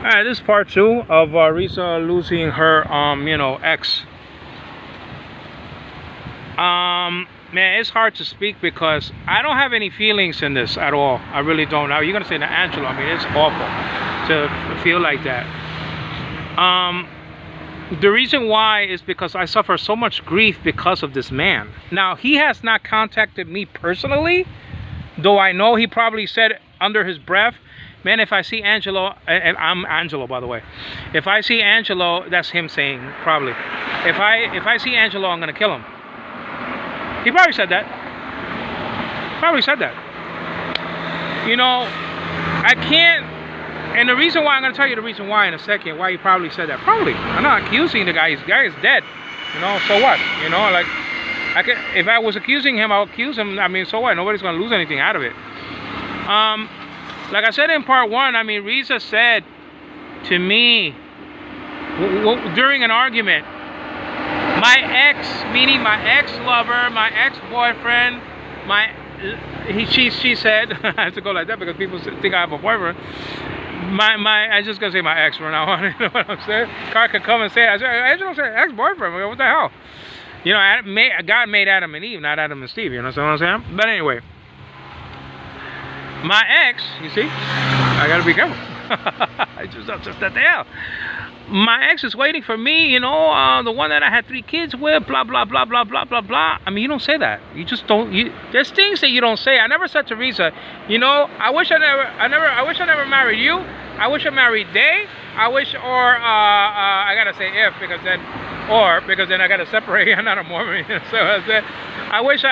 Alright, this is part 2 of Risa losing her, ex. Man, it's hard to speak because I don't have any feelings in this at all. I really don't. Now, you're going to say to Angela, I mean, it's awful to feel like that. The reason why is because I suffer so much grief because of this man. Now, he has not contacted me personally, though I know he probably said under his breath, man, if I see Angelo, and I'm Angelo, by the way. If I see Angelo, that's him saying, probably. If I see Angelo, I'm going to kill him. He probably said that. Probably said that. You know, I can't, and the reason why, I'm going to tell you the reason why in a second, why he probably said that. Probably. I'm not accusing the guy. The guy is dead. You know, so what? You know, like, if I was accusing him, I'll accuse him. I mean, so what? Nobody's going to lose anything out of it. Like I said in part 1, I mean, Riza said to me during an argument, my ex, meaning my ex-lover, my ex-boyfriend, she said, I have to go like that because people think I have a boyfriend. I'm just gonna say my ex from now on. You know what I'm saying? Car could come and say, I just say ex-boyfriend. What the hell? You know, God made Adam and Eve, not Adam and Steve. You know what I'm saying? But anyway. My ex, you see, I gotta be careful. I just that the hell. My ex is waiting for me, you know, the one that I had 3 kids with, blah, blah, blah, blah, blah, blah, blah. I mean, you don't say that. You just don't, there's things that you don't say. I never said to Riza, you know, I wish I never married you. I wish I married Day. I wish, or, I gotta say if, because then I gotta separate. I'm not a Mormon. So I said, I wish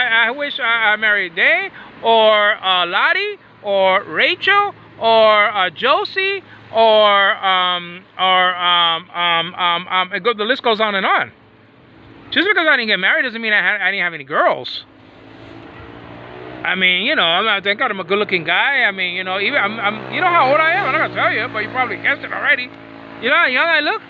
I married Day, or, Lottie, or Rachel, or Josie, or the list goes on and on. Just because I didn't get married doesn't mean I didn't have any girls. I mean, you know, thank God I'm a good-looking guy. I mean, you know, even you know how old I am. I'm not gonna tell you, but you probably guessed it already. You know how young I look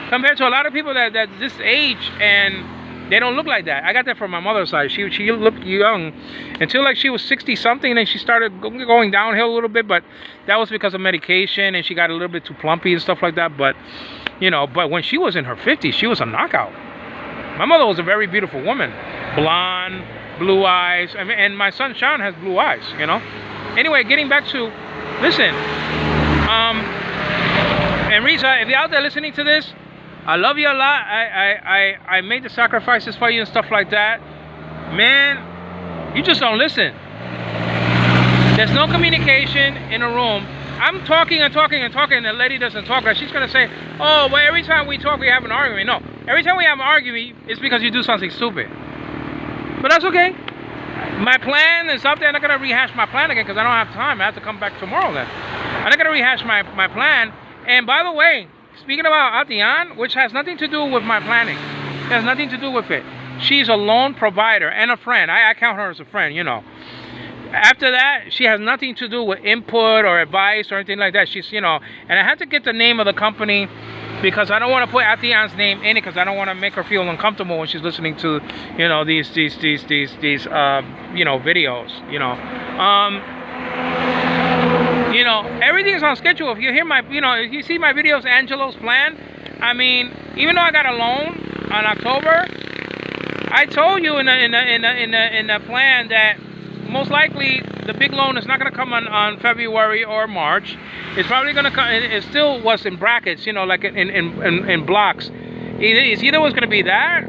compared to a lot of people that's this age and they don't look like that. I got that from my mother's side. She looked young until like she was 60 something, and she started going downhill a little bit, but that was because of medication, and she got a little bit too plumpy and stuff like that. But you know, but when she was in her 50s, she was a knockout. My mother was a very beautiful woman, blonde, blue eyes. I mean, and my son Sean has blue eyes. You know. Anyway, getting back to, listen, and Riza, if you're out there listening to this, I love you a lot. I made the sacrifices for you and stuff like that. Man, you just don't listen. There's no communication in a room. I'm talking and talking and talking, and the lady doesn't talk. She's going to say, oh, well, every time we talk, we have an argument. No, every time we have an argument, it's because you do something stupid. But that's okay. My plan is up there. I'm not going to rehash my plan again because I don't have time. I have to come back tomorrow then. I'm not going to rehash my plan. And by the way, speaking about Atian, which has nothing to do with my planning. It has nothing to do with it. She's a loan provider and a friend. I count her as a friend, you know. After that, she has nothing to do with input or advice or anything like that. She's, you know, and I had to get the name of the company because I don't want to put Atian's name in it because I don't want to make her feel uncomfortable when she's listening to, you know, these you know, videos, you know. You know, everything is on schedule. If you hear my, you know, if you see my videos, Angelo's plan, I mean, even though I got a loan on October, I told you in the plan that most likely the big loan is not going to come on February or March. It's probably going to come. It still was in brackets, you know, like in blocks. Either was going to be that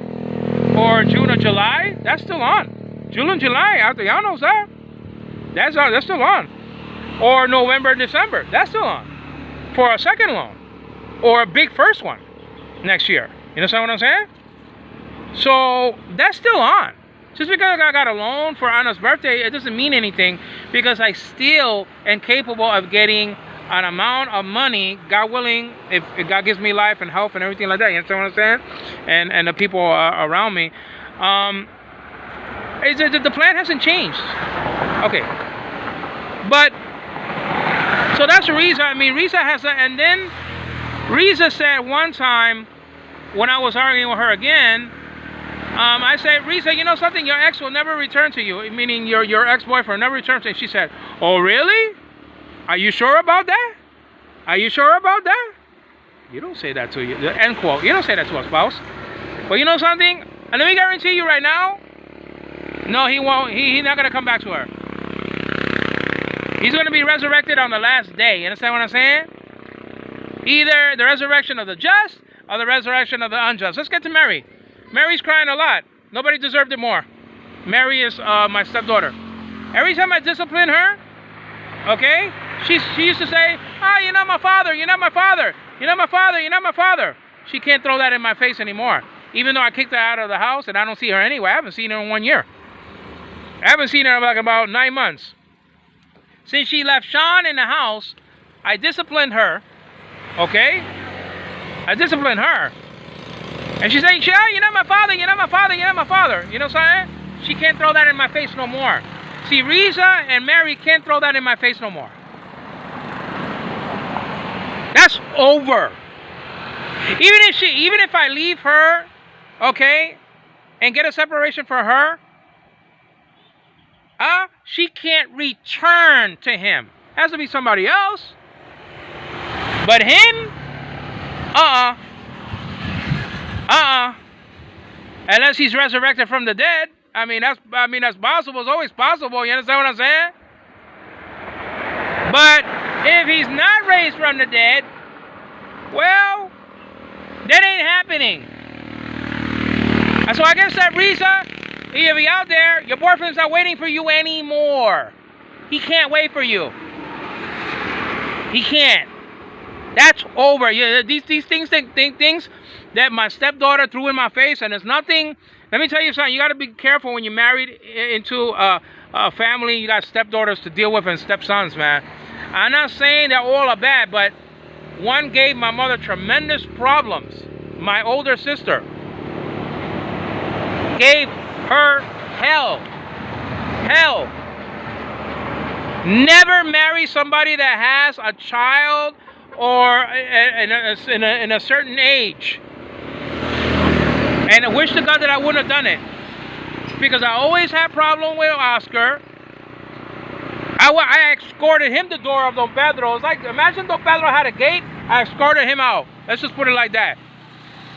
or June or July. That's still on. June and July. Y'all knows that. That's still on. Or November and December, that's still on for a second loan or a big first one next year. You understand what I'm saying? So that's still on. Just because I got a loan for Anna's birthday, it doesn't mean anything because I still am capable of getting an amount of money, God willing, if God gives me life and health and everything like that. You understand what I'm saying? And the people around me. The plan hasn't changed. Okay. But so that's Riza. I mean, Riza has, and then Riza said one time when I was arguing with her again, I said, Riza, you know something? Your ex will never return to you, meaning your ex-boyfriend never returns to you. She said, oh, really? Are you sure about that? Are you sure about that? You don't say that to you. End quote. You don't say that to a spouse. But you know something? And let me guarantee you right now, no, he won't. He's not going to come back to her. He's going to be resurrected on the last day. You understand what I'm saying? Either the resurrection of the just or the resurrection of the unjust. Let's get to Mary. Mary's crying a lot. Nobody deserved it more. Mary is my stepdaughter. Every time I discipline her, okay, she used to say, "Ah, you're not my father. You're not my father. You're not my father. You're not my father." She can't throw that in my face anymore. Even though I kicked her out of the house and I don't see her anyway. I haven't seen her in 1 year. I haven't seen her in like about 9 months. Since she left Sean in the house, I disciplined her. Okay? I disciplined her. And she's saying, "Yeah, you're not my father, you're not my father, you're not my father." You know what I'm saying? She can't throw that in my face no more. See, Riza and Mary can't throw that in my face no more. That's over. Even if I leave her, okay, and get a separation for her, she can't return to him. Has to be somebody else. But him, unless he's resurrected from the dead. I mean that's possible. It's always possible. You understand what I'm saying? But if he's not raised from the dead, well, that ain't happening. And so I guess that Riza, if you're out there, your boyfriend's not waiting for you anymore. He can't wait for you. He can't. That's over. Yeah, these things that my stepdaughter threw in my face, and it's nothing. Let me tell you something. You got to be careful when you're married into a family. You got stepdaughters to deal with and stepsons, man. I'm not saying that all are bad, but one gave my mother tremendous problems. My older sister gave her hell. Hell. Never marry somebody that has a child or in a certain age. And I wish to God that I wouldn't have done it. Because I always had problem with Oscar. I escorted him to the door of Don Pedro. It's like, imagine Don Pedro had a gate, I escorted him out. Let's just put it like that.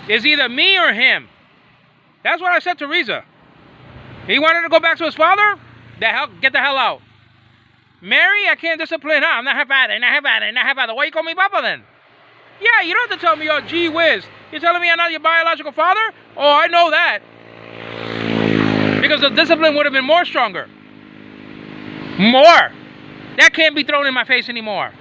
It's either me or him. That's what I said to Riza. He wanted to go back to his father? Get the hell out. Mary, I can't discipline her. I'm not her father, not her father, not her father. Why you call me Papa then? Yeah, you don't have to tell me, oh, gee whiz. You're telling me I'm not your biological father? Oh, I know that. Because the discipline would have been more stronger. More. That can't be thrown in my face anymore.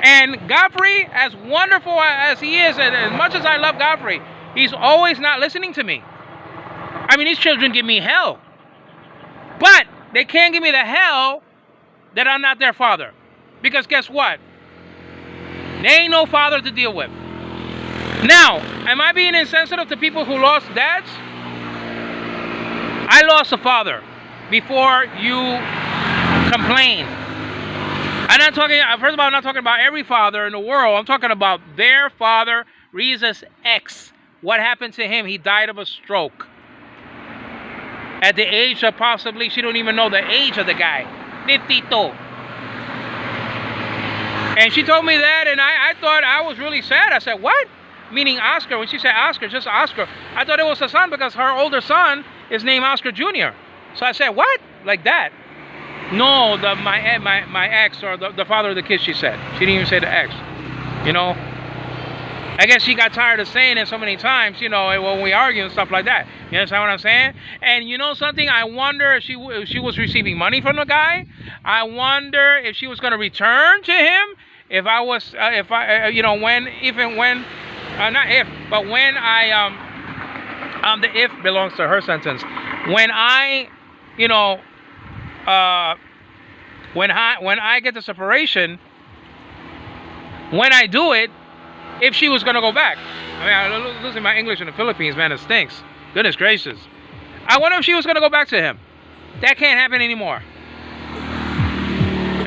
And Godfrey, as wonderful as he is, and as much as I love Godfrey, he's always not listening to me. I mean, these children give me hell. But they can't give me the hell that I'm not their father. Because guess what? They ain't no father to deal with. Now, am I being insensitive to people who lost dads? I lost a father before you complain. I'm not talking, first of all, I'm not talking about every father in the world. I'm talking about their father, Rizas Ex. What happened to him? He died of a stroke. At the age of possibly, she don't even know the age of the guy. 52. And she told me that, and I thought I was really sad. I said, what? Meaning Oscar. When she said Oscar, just Oscar. I thought it was her son because her older son is named Oscar Jr. So I said, what? Like that. No, my ex, or the father of the kids, she said. She didn't even say the ex. You know? I guess she got tired of saying it so many times, you know, when we argue and stuff like that. You understand what I'm saying? And you know something? I wonder if she was receiving money from the guy. I wonder if she was going to return to him. If I was, you know, when, if and when, not if, but when I, the if belongs to her sentence. When I, you know, when I get the separation, when I do it, if she was going to go back. I mean, I'm losing my English in the Philippines, man. It stinks. Goodness gracious. I wonder if she was going to go back to him. That can't happen anymore.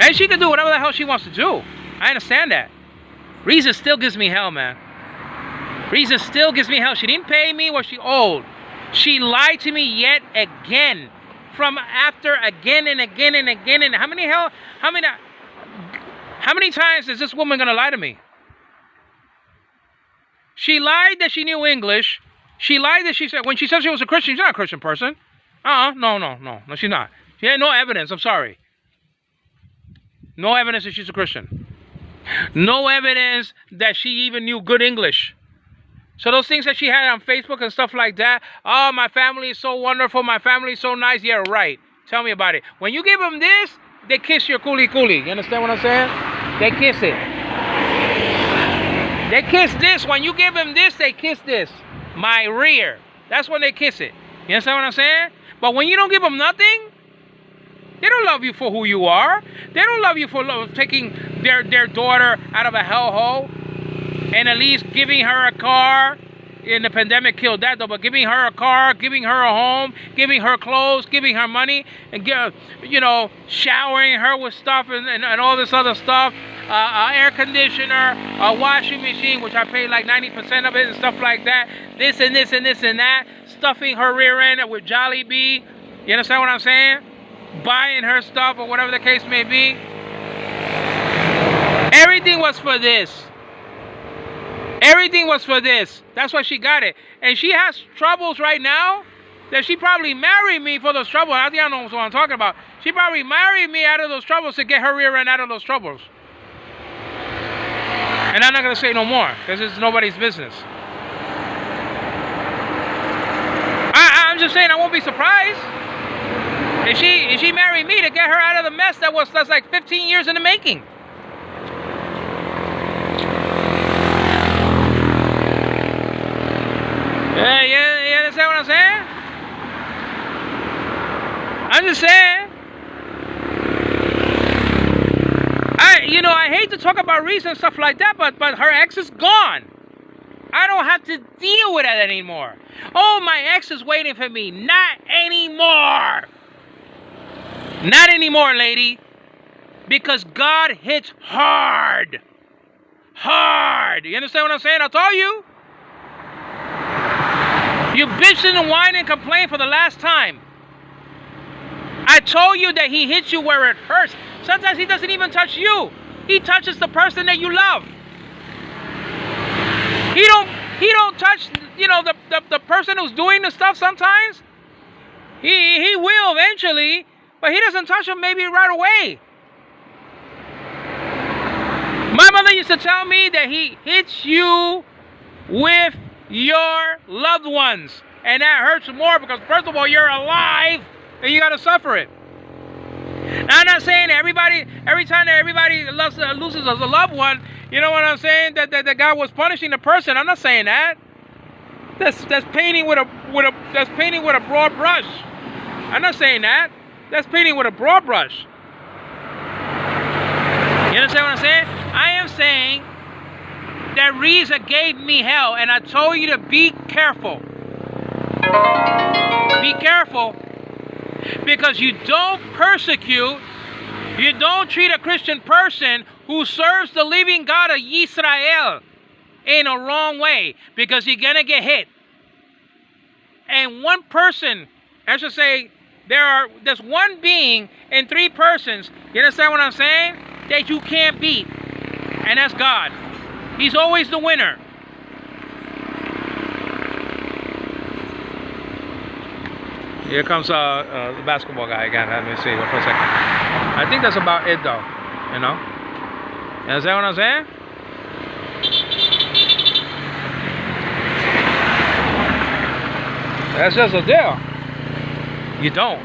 And she can do whatever the hell she wants to do. I understand that. Riza still gives me hell, man. Riza still gives me hell. She didn't pay me what she owed. She lied to me yet again. From after again and again and again. And how many How many times is this woman going to lie to me? She lied that she knew English. She lied that she said, when she said she was a Christian, she's not a Christian person. No, she's not. She had no evidence, I'm sorry. No evidence that she's a Christian. No evidence that she even knew good English. So those things that she had on Facebook and stuff like that, oh, my family is so wonderful, my family is so nice, yeah, right. Tell me about it. When you give them this, they kiss your coolie coolie. You understand what I'm saying? They kiss it. They kiss this. When you give them this, they kiss this. My rear. That's when they kiss it. You understand what I'm saying? But when you don't give them nothing, they don't love you for who you are. They don't love you for taking their daughter out of a hellhole and at least giving her a car. And the pandemic killed that though, but giving her a car, giving her a home, giving her clothes, giving her money, and showering her with stuff and all this other stuff, air conditioner, a washing machine, which I pay like 90% of it and stuff like that, this and this and this and that, stuffing her rear end with Jollibee, you understand what I'm saying? Buying her stuff or whatever the case may be. Everything was for this. Everything was for this. That's why she got it. And she has troubles right now that she probably married me for those troubles. I think I know what I'm talking about. She probably married me out of those troubles to get her rear end out of those troubles. And I'm not going to say no more because it's nobody's business. I'm just saying I won't be surprised if she married me to get her out of the mess that's like 15 years in the making. Yeah, you understand what I'm saying? I'm just saying. I hate to talk about Rizas and stuff like that, but her ex is gone. I don't have to deal with that anymore. Oh, my ex is waiting for me. Not anymore. Not anymore, lady. Because God hits hard. Hard. You understand what I'm saying? I told you. You bitched and whined and complained for the last time. I told you that he hits you where it hurts. Sometimes he doesn't even touch you. He touches the person that you love. He don't touch, the person who's doing the stuff sometimes. He will eventually, but he doesn't touch them maybe right away. My mother used to tell me that he hits you with your loved ones, and that hurts more because first of all you're alive and you got to suffer it. Now, I'm not saying that every time that everybody loses a loved one, you know what I'm saying, that God was punishing the person. I'm not saying that. That's painting with a broad brush. I'm not saying that. That's painting with a broad brush. You understand what I'm saying? I am saying that Rizas gave me hell, and I told you to be careful. Be careful, because you don't persecute, you don't treat a Christian person who serves the living God of Israel in a wrong way, because you're gonna get hit. And one person, I should say, there's one being in three persons, you understand what I'm saying, that you can't beat, and that's God. He's always the winner. Here comes the basketball guy again. Let me see for a second. I think that's about it though, you know. You understand what I'm saying? That's just a deal. You don't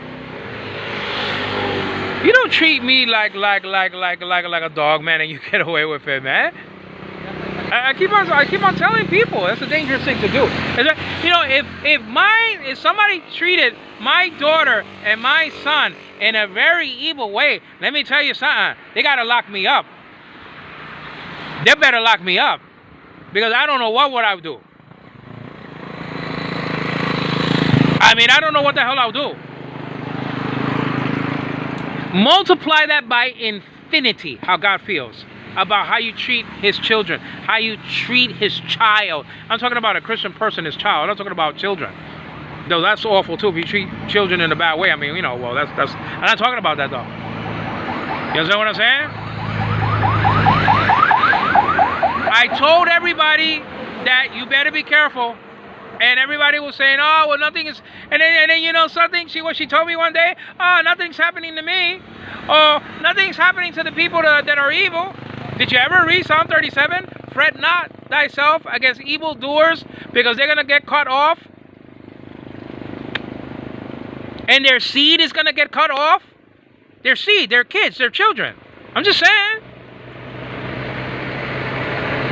treat me like a dog, man, and you get away with it, man. I keep on telling people that's a dangerous thing to do. If somebody treated my daughter and my son in a very evil way, let me tell you something. They gotta lock me up. They better lock me up, because I don't know what I would do. I mean, I don't know what the hell I'll do. Multiply that by infinity, how God feels about how you treat his children, how you treat his child. I'm talking about a Christian person, his child. I'm not talking about children. Though that's awful too, if you treat children in a bad way. I mean, well, that's I'm not talking about that though. You understand what I'm saying? I told everybody that you better be careful. And everybody was saying, oh, well, nothing is, and then you know something, what she told me one day, oh, nothing's happening to me. Oh, nothing's happening to the people that are evil. Did you ever read Psalm 37? Fret not thyself against evildoers, because they're going to get cut off. And their seed is going to get cut off. Their seed, their kids, their children. I'm just saying.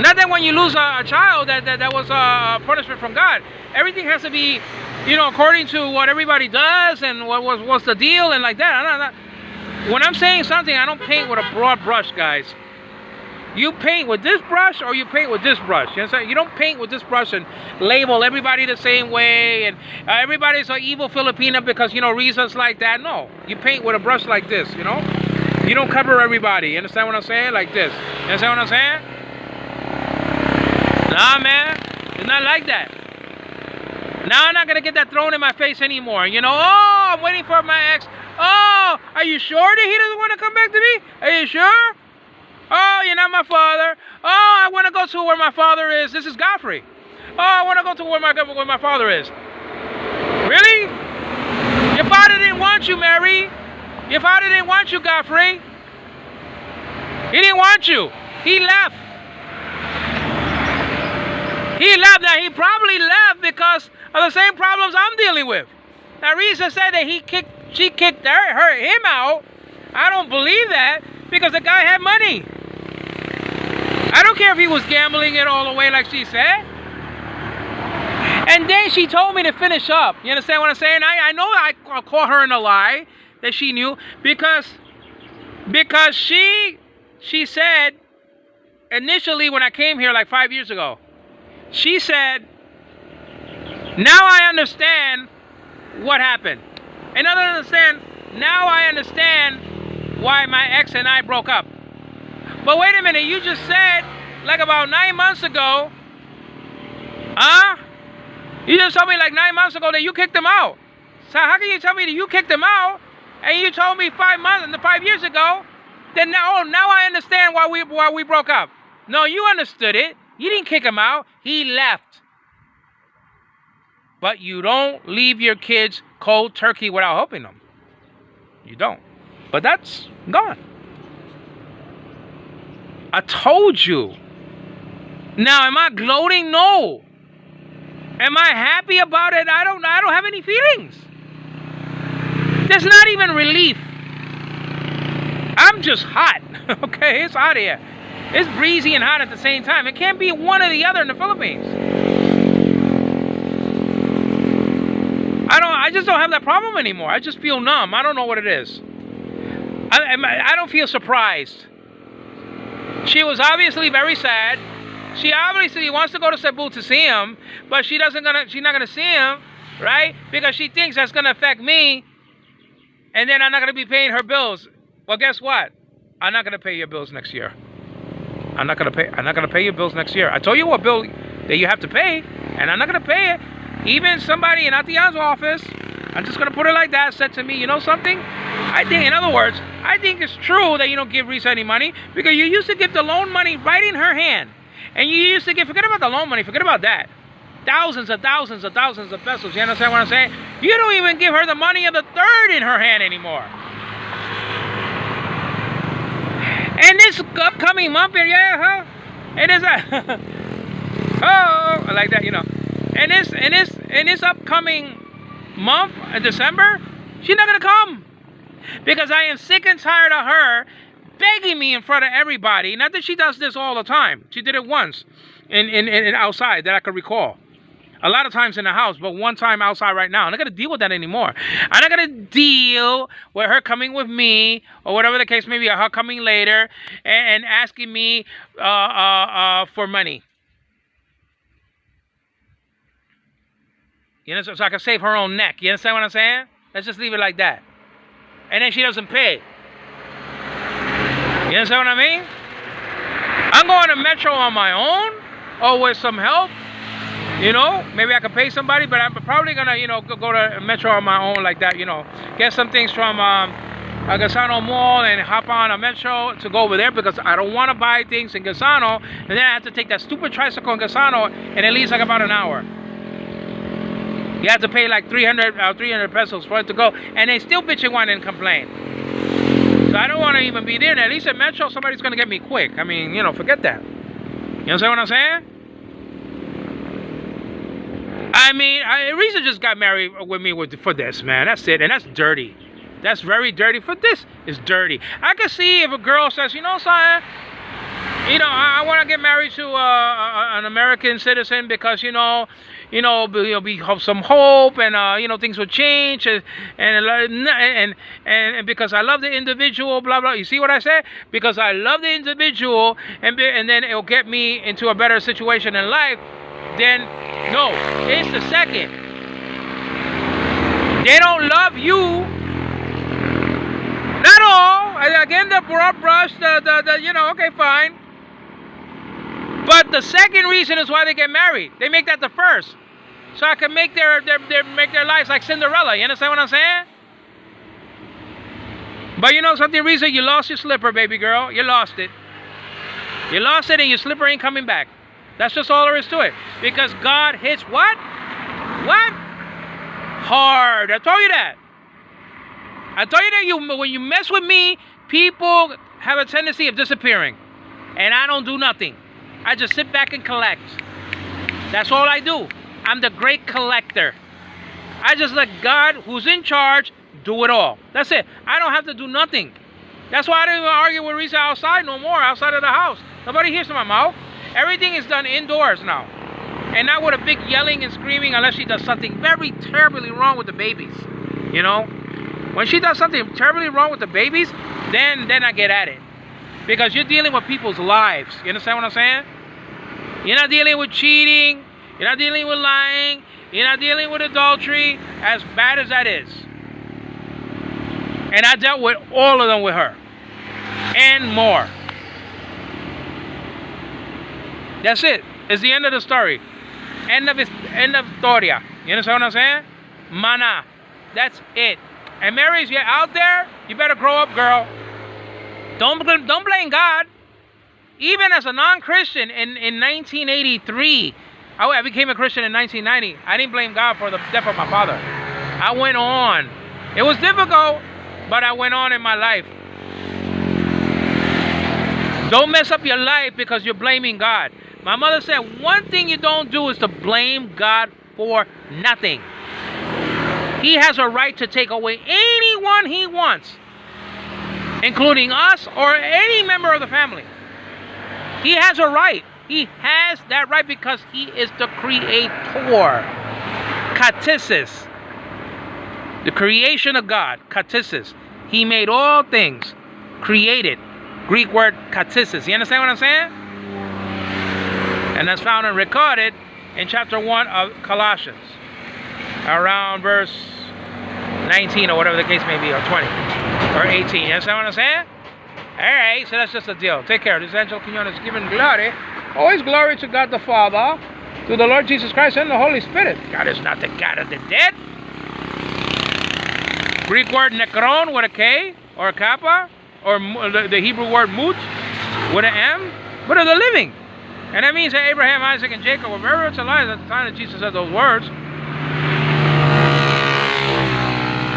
Not that when you lose a child that was a punishment from God. Everything has to be, you know, according to what everybody does and what's the deal and like that. When I'm saying something, I don't paint with a broad brush, guys. You paint with this brush or you paint with this brush. You understand? You don't paint with this brush and label everybody the same way and everybody's an evil Filipino because, you know, reasons like that. No, you paint with a brush like this, you know. You don't cover everybody. You understand what I'm saying? Like this. You understand what I'm saying? Nah, man, it's not like that. Now I'm not gonna get that thrown in my face anymore. You know, oh, I'm waiting for my ex. Oh, are you sure that he doesn't want to come back to me? Are you sure? Oh, you're not my father. Oh, I want to go to where my father is. This is Godfrey. Oh, I want to go to where my father is. Really? Your father didn't want you, Mary. Your father didn't want you, Godfrey. He didn't want you. He left. He left. Now, he probably left because of the same problems I'm dealing with. Now, Rizas said that she kicked him out. I don't believe that because the guy had money. I don't care if he was gambling it all away like she said. And then she told me to finish up. You understand what I'm saying? I know I caught her in a lie that she knew because she said initially when I came here like 5 years ago, she said, now I understand what happened. And I don't understand, now I understand why my ex and I broke up. But wait a minute, you just said, like about 9 months ago, you just told me like 9 months ago that you kicked him out. So how can you tell me that you kicked him out, and you told me 5 years ago, then now I understand why we broke up. No, you understood it. You didn't kick him out. He left. But you don't leave your kids cold turkey without helping them. You don't. But that's gone. I told you. Now, am I gloating? No. Am I happy about it? I don't have any feelings. There's not even relief. I'm just hot. Okay, it's hot here. It's breezy and hot at the same time. It can't be one or the other in the Philippines. I just don't have that problem anymore. I just feel numb. I don't know what it is. I don't feel surprised. She was obviously very sad. She obviously wants to go to Cebu to see him, but she's not gonna see him, right? Because she thinks that's gonna affect me, and then I'm not gonna be paying her bills. Well, guess what? I'm not gonna pay your bills next year. I'm not gonna pay your bills next year. I told you what bill that you have to pay, and I'm not gonna pay it. Even somebody in Atian's office, I'm just gonna put it like that, said to me, you know something? I think, in other words, I think it's true that you don't give Rizas any money because you used to give the loan money right in her hand, and you used to give. Forget about the loan money. Forget about that. Thousands of pesos. You understand what I'm saying? You don't even give her the money of the third in her hand anymore. And this upcoming month, it is I like that, you know. And this upcoming month, December, she's not gonna come because I am sick and tired of her begging me in front of everybody. Not that she does this all the time. She did it once in outside that I could recall. A lot of times in the house, but one time outside right now. I'm not going to deal with that anymore. I'm not going to deal with her coming with me, or whatever the case may be, or her coming later and asking me for money. You know, so I can save her own neck. You understand what I'm saying? Let's just leave it like that. And then she doesn't pay. You understand what I mean? I'm going to Metro on my own, or with some help. You know, maybe I could pay somebody, but I'm probably gonna, you know, go to Metro on my own like that. You know, get some things from Gasano Mall and hop on a metro to go over there because I don't want to buy things in Gasano, and then I have to take that stupid tricycle in Gasano, and it leaves like about an hour. You have to pay like 300 pesos for it to go, and they still bitch and whine and complain. So I don't want to even be there. And at least at Metro, somebody's going to get me quick. I mean, you know, forget that. You understand what I'm saying? I mean, Rizas just got married with me for this, man. That's it. And that's dirty. That's very dirty. For this, it's dirty. I can see if a girl says, you know, son, you know, I want to get married to an American citizen because, you know, we have some hope, and you know, things will change, and because I love the individual, blah blah. You see what I said? Because I love the individual, and then it'll get me into a better situation in life. Then no, it's the second. They don't love you. Not all. Again, the broad brush, the you know, okay, fine. But the second reason is why they get married. They make that the first. So I can make their lives like Cinderella. You understand what I'm saying? But you know something, Rizas? You lost your slipper, baby girl. You lost it. You lost it, and your slipper ain't coming back. That's just all there is to it. Because God hits what? What? Hard. I told you that. I told you that when you mess with me, people have a tendency of disappearing. And I don't do nothing. I just sit back and collect. That's all I do. I'm the great collector. I just let God, who's in charge, do it all. That's it. I don't have to do nothing. That's why I don't even argue with Rizas outside no more, outside of the house. Nobody hears from my mouth. Everything is done indoors now. And not with a big yelling and screaming unless she does something very terribly wrong with the babies. You know? When she does something terribly wrong with the babies, then I get at it. Because you're dealing with people's lives. You understand what I'm saying? You're not dealing with cheating. You're not dealing with lying. You're not dealing with adultery, as bad as that is. And I dealt with all of them with her. And more. That's it. It's the end of the story. End of storia. You understand what I'm saying? Mana. That's it. And Mary's, you're out there, you better grow up, girl. Don't blame God. Even as a non-Christian in 1983, I became a Christian in 1990. I didn't blame God for the death of my father. I went on. It was difficult, but I went on in my life. Don't mess up your life because you're blaming God. My mother said one thing you don't do is to blame God for nothing. He has a right to take away anyone he wants, including us or any member of the family. He has a right. He has that right because he is the creator. Katisis. The creation of God. Katisis. He made all things. Created. Greek word katisis. You understand what I'm saying? And that's found and recorded in chapter 1 of Colossians. Around verse 19 or whatever the case may be, or 20, or 18. You understand what I'm saying? Alright, so that's just a deal. Take care. This Angel Quinones is giving glory. Always glory to God the Father, to the Lord Jesus Christ, and the Holy Spirit. God is not the God of the dead. Greek word nekron with a K, or a kappa, or the Hebrew word mut with an M, but of the living. And that means that Abraham, Isaac, and Jacob were very much alive at the time that Jesus said those words.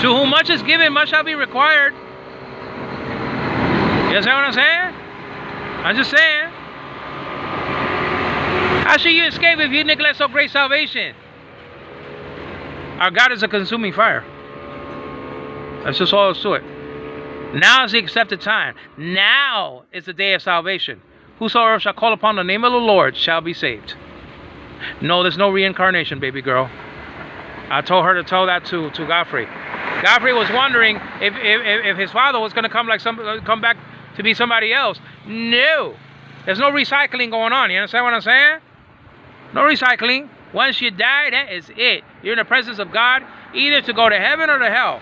To whom much is given, much shall be required. You understand what I'm saying? I'm just saying. How should you escape if you neglect so great salvation? Our God is a consuming fire. That's just all there is to it. Now is the accepted time. Now is the day of salvation. Whosoever shall call upon the name of the Lord shall be saved. No, there's no reincarnation, baby girl. I told her to tell that to Godfrey. Godfrey was wondering if his father was going to come back to be somebody else. No. There's no recycling going on. You understand what I'm saying? No recycling. Once you die, that is it. You're in the presence of God, either to go to heaven or to hell.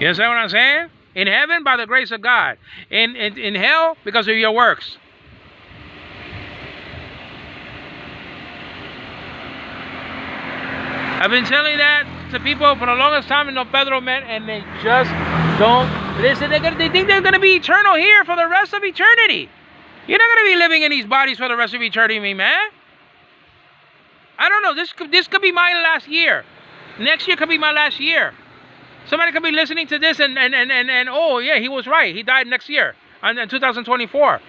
You understand what I'm saying? In heaven, by the grace of God. In hell, because of your works. I've been telling you that to people for the longest time in Don Pedro, man, and they just don't listen. They think they're going to be eternal here for the rest of eternity. You're not going to be living in these bodies for the rest of eternity, man. I don't know. This could be my last year. Next year could be my last year. Somebody could be listening to this and oh yeah, he was right. He died next year, in 2024.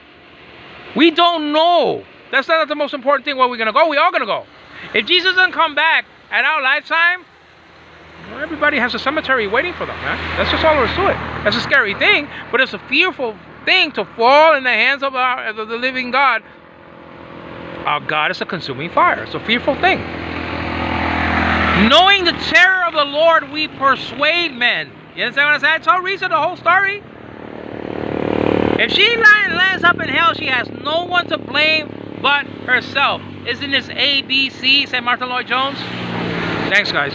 We don't know. That's not the most important thing. Where we're gonna go? We all gonna go. If Jesus doesn't come back at our lifetime, well, everybody has a cemetery waiting for them, man. That's just all there is to it. That's a scary thing, but it's a fearful thing to fall in the hands of the living God. Our God is a consuming fire. It's a fearful thing. Knowing the terror of the Lord, we persuade men. You understand what I said? I told Risa the whole story. If she lands up in hell, she has no one to blame but herself. Isn't this ABC, St. Martin Lloyd Jones? Thanks, guys.